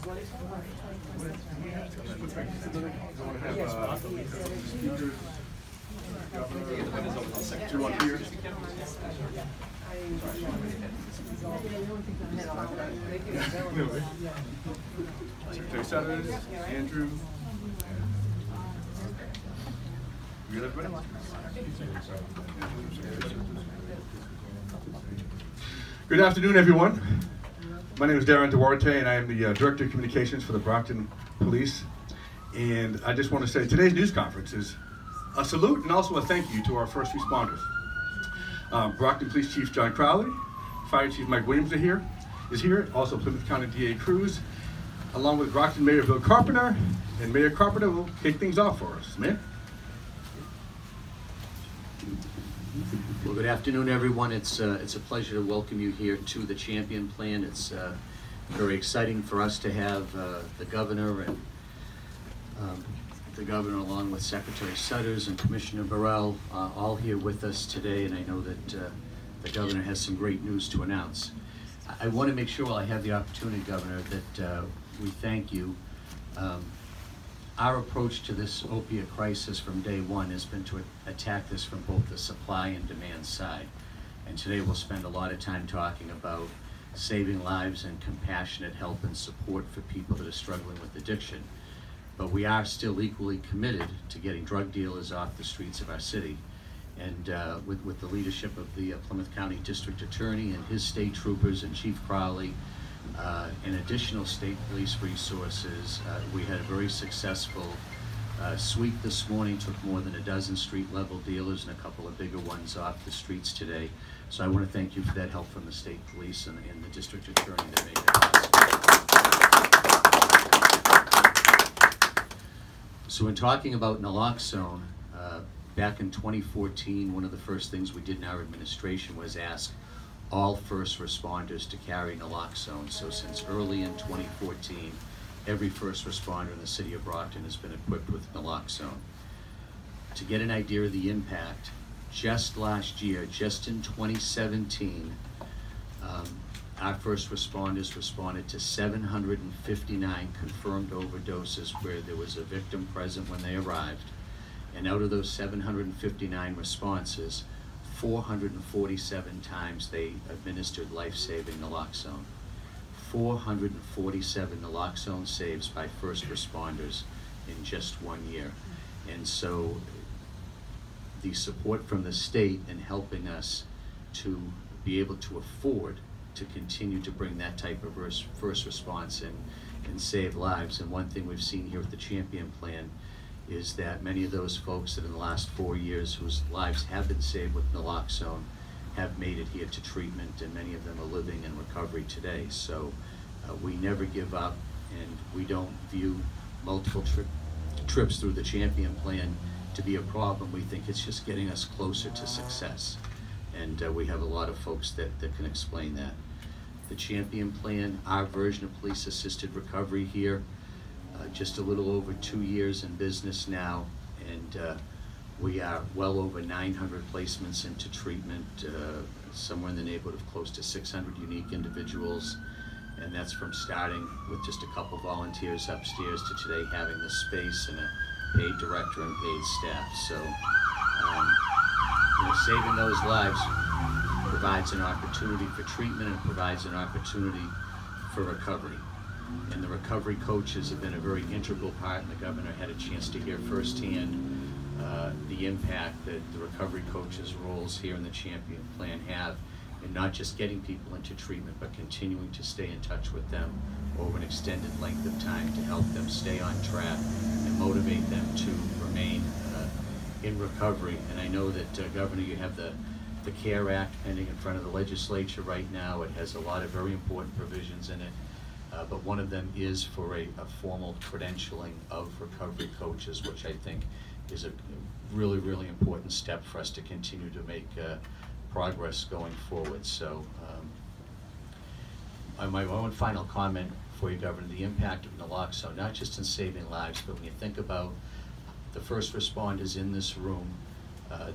Secretary Sutters, Andrew. You got everybody? Good afternoon, everyone. My name is Darren Duarte, and I am the Director of Communications for the Brockton Police. And I just want to say today's news conference is a salute and also a thank you to our first responders. Brockton Police Chief John Crowley, Fire Chief Mike Williams is here, also Plymouth County DA Cruz, along with Brockton Mayor Bill Carpenter, and Mayor Carpenter will kick things off for us. Mayor? Well, good afternoon, everyone. It's a pleasure to welcome you here to the Champion Plan. It's very exciting for us to have the governor and along with Secretary Sutters and Commissioner Burrell all here with us today, and I know that the governor has some great news to announce. I want to make sure while I have the opportunity, Governor, that we thank you. Our approach to this opiate crisis from day one has been to attack this from both the supply and demand side. And today we'll spend a lot of time talking about saving lives and compassionate help and support for people that are struggling with addiction. But we are still equally committed to getting drug dealers off the streets of our city. And with the leadership of the Plymouth County District Attorney and his state troopers and Chief Crowley, and additional state police resources, we had a very successful sweep this morning, took more than a dozen street level dealers and a couple of bigger ones off the streets today. So I want to thank you for that help from the state police and the district attorney that made that possible. So in talking about naloxone, back in 2014, one of the first things we did in our administration was ask all first responders to carry naloxone. So since early in 2014, every first responder in the city of Brockton has been equipped with naloxone. To get an idea of the impact, just last year, just in 2017, our first responders responded to 759 confirmed overdoses where there was a victim present when they arrived. And out of those 759 responses, 447 times they administered life-saving naloxone. 447 naloxone saves by first responders in just 1 year. And so the support from the state in helping us to be able to afford to continue to bring that type of first response and save lives. And one thing we've seen here with the Champion Plan is that many of those folks that in the last 4 years whose lives have been saved with naloxone have made it here to treatment, and many of them are living in recovery today. So we never give up, and we don't view multiple trips through the Champion Plan to be a problem. We think it's just getting us closer to success, and we have a lot of folks that can explain that. The Champion Plan, our version of police-assisted recovery here, just a little over 2 years in business now, and we are well over 900 placements into treatment, somewhere in the neighborhood of close to 600 unique individuals, and that's from starting with just a couple volunteers upstairs to today having the space and a paid director and paid staff. So saving those lives provides an opportunity for treatment and provides an opportunity for recovery. And the recovery coaches have been a very integral part, and the governor had a chance to hear firsthand the impact that the recovery coaches' roles here in the Champion Plan have in not just getting people into treatment, but continuing to stay in touch with them over an extended length of time to help them stay on track and motivate them to remain in recovery. And I know that, Governor, you have the CARE Act pending in front of the legislature right now. It has a lot of very important provisions in it. But one of them is for a formal credentialing of recovery coaches, which I think is a really, really important step for us to continue to make progress going forward. So my one final comment for you, Governor, the impact of naloxone, not just in saving lives, but when you think about the first responders in this room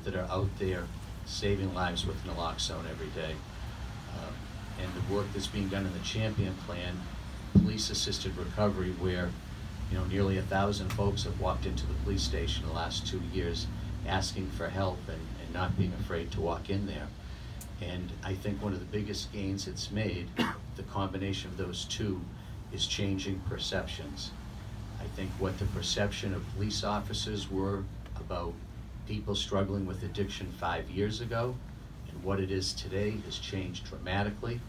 that are out there saving lives with naloxone every day, and the work that's being done in the Champion Plan, police-assisted recovery where, you know, nearly 1,000 folks have walked into the police station in the last 2 years asking for help and not being afraid to walk in there. And I think one of the biggest gains it's made, the combination of those two, is changing perceptions. I think what the perception of police officers were about people struggling with addiction 5 years ago and what it is today has changed dramatically.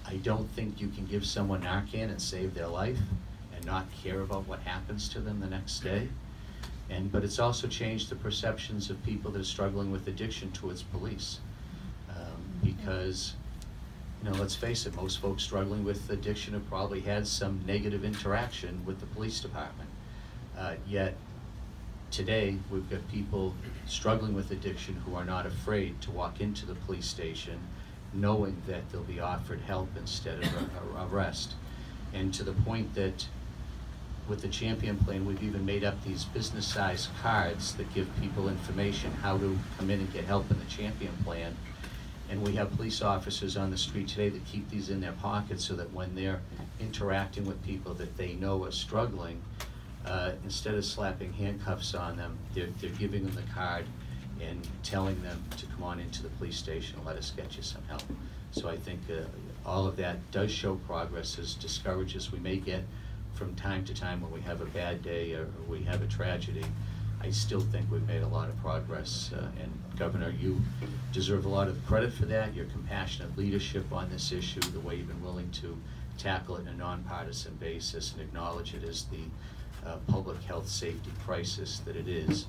I don't think you can give someone Narcan and save their life and not care about what happens to them the next day. But it's also changed the perceptions of people that are struggling with addiction towards police. Because, you know, let's face it, most folks struggling with addiction have probably had some negative interaction with the police department. Yet today, we've got people struggling with addiction who are not afraid to walk into the police station knowing that they'll be offered help instead of arrest. And to the point that with the Champion Plan, we've even made up these business-sized cards that give people information how to come in and get help in the Champion Plan. And we have police officers on the street today that keep these in their pockets so that when they're interacting with people that they know are struggling, instead of slapping handcuffs on them, they're giving them the card and telling them to come on into the police station and let us get you some help. So I think all of that does show progress, as discouraged as we may get from time to time when we have a bad day or we have a tragedy. I still think we've made a lot of progress, and Governor, you deserve a lot of credit for that, your compassionate leadership on this issue, the way you've been willing to tackle it in a nonpartisan basis and acknowledge it as the public health safety crisis that it is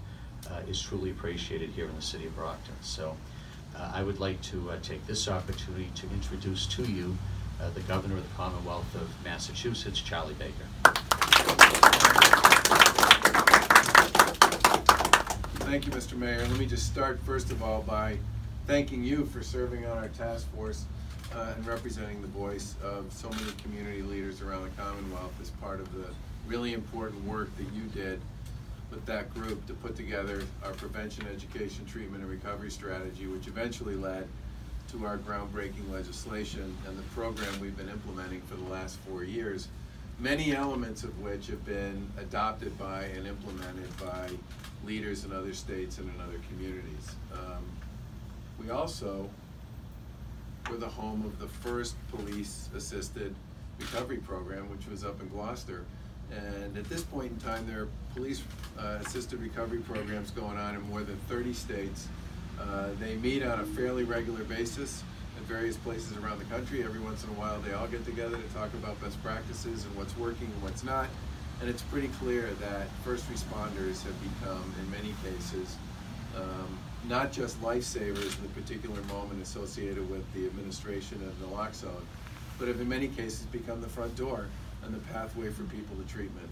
truly appreciated here in the city of Brockton. So I would like to take this opportunity to introduce to you the Governor of the Commonwealth of Massachusetts, Charlie Baker. Thank you, Mr. Mayor. Let me just start, first of all, by thanking you for serving on our task force and representing the voice of so many community leaders around the Commonwealth as part of the really important work that you did with that group to put together our prevention, education, treatment, and recovery strategy, which eventually led to our groundbreaking legislation and the program we've been implementing for the last 4 years, many elements of which have been adopted by and implemented by leaders in other states and in other communities. We also were the home of the first police-assisted recovery program, which was up in Gloucester. And at this point in time, there are police-assisted recovery programs going on in more than 30 states. They meet on a fairly regular basis at various places around the country. Every once in a while, they all get together to talk about best practices and what's working and what's not. And it's pretty clear that first responders have become, in many cases, not just lifesavers in the particular moment associated with the administration of naloxone, but have in many cases become the front door and the pathway for people to treatment,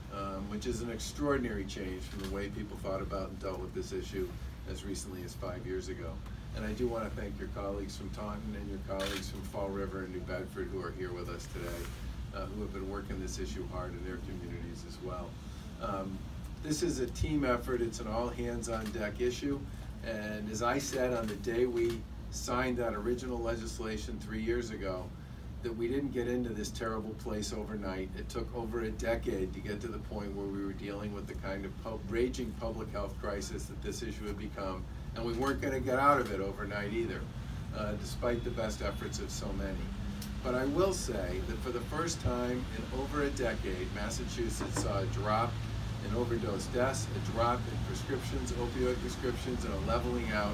which is an extraordinary change from the way people thought about and dealt with this issue as recently as 5 years ago. And I do want to thank your colleagues from Taunton and your colleagues from Fall River and New Bedford who are here with us today, who have been working this issue hard in their communities as well. This is a team effort. It's an all-hands-on-deck issue. And as I said on the day we signed that original legislation 3 years ago, that we didn't get into this terrible place overnight. It took over a decade to get to the point where we were dealing with the kind of raging public health crisis that this issue had become, and we weren't going to get out of it overnight either, despite the best efforts of so many. But I will say that for the first time in over a decade, Massachusetts saw a drop in overdose deaths, a drop in prescriptions, opioid prescriptions, and a leveling out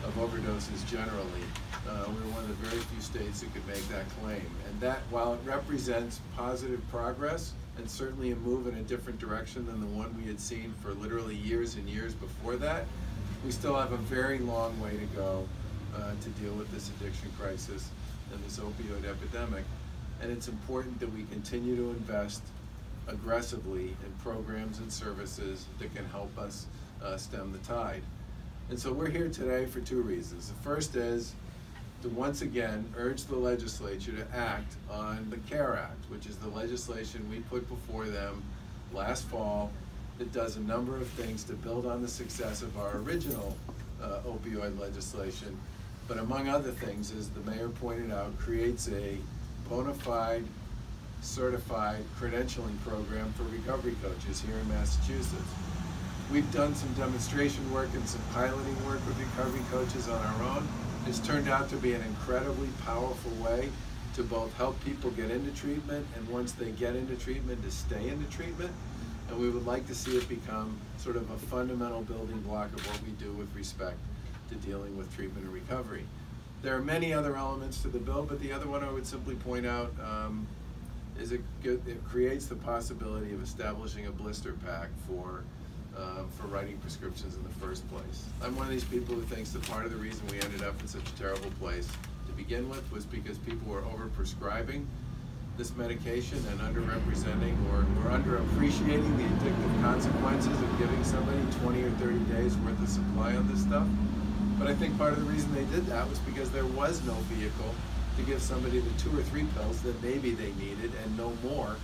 of overdoses generally. We're one of the very few states that could make that claim. And that, while it represents positive progress and certainly a move in a different direction than the one we had seen for literally years and years before that, we still have a very long way to go to deal with this addiction crisis and this opioid epidemic. And it's important that we continue to invest aggressively in programs and services that can help us stem the tide. And so we're here today for two reasons. The first is to once again urge the legislature to act on the CARE Act, which is the legislation we put before them last fall that does a number of things to build on the success of our original opioid legislation. But among other things, as the mayor pointed out, creates a bona fide certified credentialing program for recovery coaches here in Massachusetts. We've done some demonstration work and some piloting work with recovery coaches on our own. It's turned out to be an incredibly powerful way to both help people get into treatment, and once they get into treatment, to stay into treatment. And we would like to see it become sort of a fundamental building block of what we do with respect to dealing with treatment and recovery. There are many other elements to the bill, but the other one I would simply point out is it creates the possibility of establishing a blister pack for writing prescriptions in the first place. I'm one of these people who thinks that part of the reason we ended up in such a terrible place to begin with was because people were over-prescribing this medication and underrepresenting or underappreciating the addictive consequences of giving somebody 20 or 30 days worth of supply on this stuff. But I think part of the reason they did that was because there was no vehicle to give somebody the 2 or 3 pills that maybe they needed and no more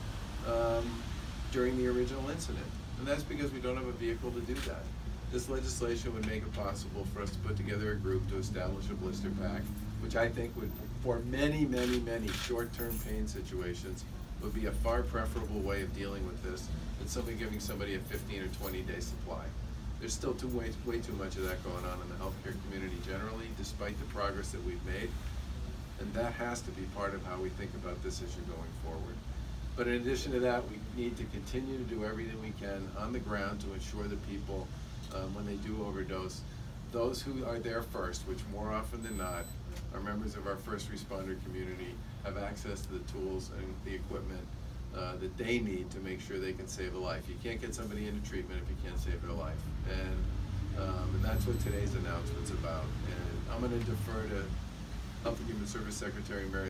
during the original incident. And that's because we don't have a vehicle to do that. This legislation would make it possible for us to put together a group to establish a blister pack, which I think would, for many, many, many short-term pain situations, would be a far preferable way of dealing with this than simply giving somebody a 15 or 20-day supply. There's still way too much of that going on in the healthcare community generally, despite the progress that we've made. And that has to be part of how we think about this issue going forward. But in addition to that, we need to continue to do everything we can on the ground to ensure that people, when they do overdose, those who are there first, which more often than not are members of our first responder community, have access to the tools and the equipment that they need to make sure they can save a life. You can't get somebody into treatment if you can't save their life. And that's what today's announcement's about. And I'm going to defer to Health and Human Service Secretary Mary